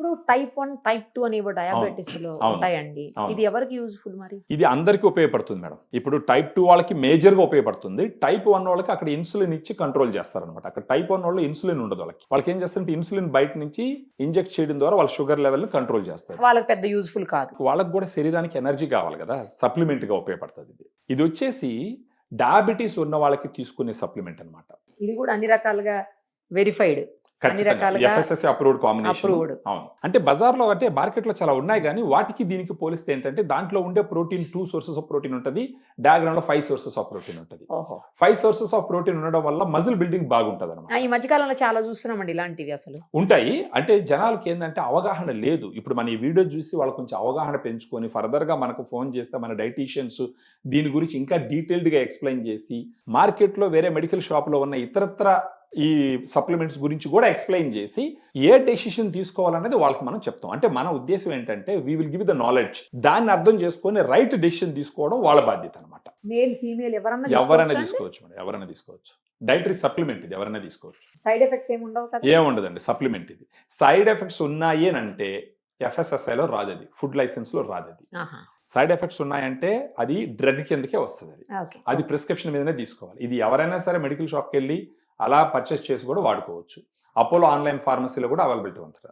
ఇప్పుడు type 1, type 2 అని diabetes లో అవును. ఉంటాయండి. అవును. ఇది ఎవరికి యూజ్ఫుల్ మరి? ఇది అందరికీ ఉపయోగపడుతుంది మేడం. ఇప్పుడు టైప్ 2 వాళ్ళకి మేజర్‌గా ఉపయోగపడుతుంది. టైప్ 1 వాళ్ళకి అక్కడ ఇన్సులిన్ ఇచ్చి కంట్రోల్ చేస్తారనమాట. అక్కడ టైప్ 1 వాళ్ళు ఇన్సులిన్ ఉండదు వాళ్ళకి. వాళ్ళకి ఏం చేస్తారంటే ఇన్సులిన్ బయట నుంచి ఇంజెక్ట్ చేయడం ద్వారా వాళ్ళ షుగర్ లెవెల్‌ని కంట్రోల్ చేస్తారు. వాళ్ళకి పెద్ద యూజ్ఫుల్ కాదు. వాళ్ళకి కూడా శరీరానికి ఎనర్జీ కావాలి కదా! సప్లిమెంట్‌గా ఉపయోగపడుతుంది ఇది. ఇది వచ్చేసి డయాబెటిస్ ఉన్న వాళ్ళకి తీసుకునే సప్లిమెంట్ అన్నమాట. ఇది కూడా అన్ని రకాలుగా వెరిఫైడ్. అన్ని ఖచ్చితంగా. రకాలుగా ఎఫ్ఎస్ఎస్‌సి అప్రూవ్డ్ కాంబినేషన్. అప్రూవ్డ్. అవును. అంటే బజార్‌లో అంటే మార్కెట్‌లో చాలా ఉన్నాయి గానీ, వాటికి దీనికి పోలిస్తే ఏంటంటే, దాంట్లో ఉండే ప్రోటీన్ 2 సోర్సెస్ ఆఫ్ ప్రోటీన్ ఉంటది. డయాగ్రామ్‌లో 5 సోర్సెస్ ఆఫ్ ప్రోటీన్ ఉంటది. ఓహో! 5 సోర్సెస్ ఆఫ్ ప్రోటీన్ ఉండడం వల్ల మజిల్ బిల్డింగ్ బాగుంటదన్నమాట. ఈ మధ్య కాలంలో చాలా చూస్తున్నామండి ఇలాంటివి అసలు. ఉంటాయి. అంటే జనాలకి ఏందంటే అవగాహన లేదు. ఇప్పుడు మన ఈ వీడియో చూసి వాళ్ళు కొంచెం అవగాహన పెంచుకొని ఫర్దర్‌గా మనకు ఫోన్ చేస్తే మన డైటీషియన్స్ దీని గురించి ఇంకా డీటెయిల్డ్‌గా ఎక్స్‌ప్లెయిన్ చేసి, మార్కెట్‌లో వేరే మెడికల్ షాప్‌లో ఉన్న ఇతరత్ర ఈ సప్లిమెంట్స్ గురించి కూడా ఎక్స్‌ప్లెయిన్ చేసి, ఏ డెసిషన్ తీసుకోవాలనేది వాళ్ళకి మనం చెప్తాం. అంటే మన ఉద్దేశ్యం ఏంటంటే, we will give the knowledge. దాన్ని అర్థం చేసుకొని రైట్ డెసిషన్ తీసుకోవడం వాళ్ళ బాధ్యత అన్నమాట. మేల్, ఫీమేల్ ఎవరన్నా ఎవరైనా తీసుకోవచ్చా అండి? తీసుకోవచ్చు మేడం. ఎవరైనా తీసుకోవచ్చు. డైటరీ సప్లిమెంట్ ఇది ఎవరైనా తీసుకోవచ్చు. సైడ్ ఎఫెక్ట్స్ ఏమి ఉండవు కదా? ఏముండదండి సప్లిమెంట్ ఇది. సైడ్ ఎఫెక్ట్స్ ఉన్నాయి అనంటే ఎఫ్ఎస్ఎస్ఐలో రాదది. ఫుడ్ లైసెన్స్‌లో రాదది. ఆహా! సైడ్ ఎఫెక్ట్స్ ఉన్నాయంటే అది డ్రగ్ కిందకే వస్తదది. ఓకే. అది ప్రిస్క్రిప్షన్ మీదనే తీసుకోవాలి. ఇది ఎవరైనా సరే మెడికల్ షాప్‌కెళ్ళి అలా పర్చేస్ చేసి కూడా వాడుకోవచ్చు. అపోలో ఆన్‌లైన్ ఫార్మసీలో కూడా అవైలబిలిటీ ఉంటది.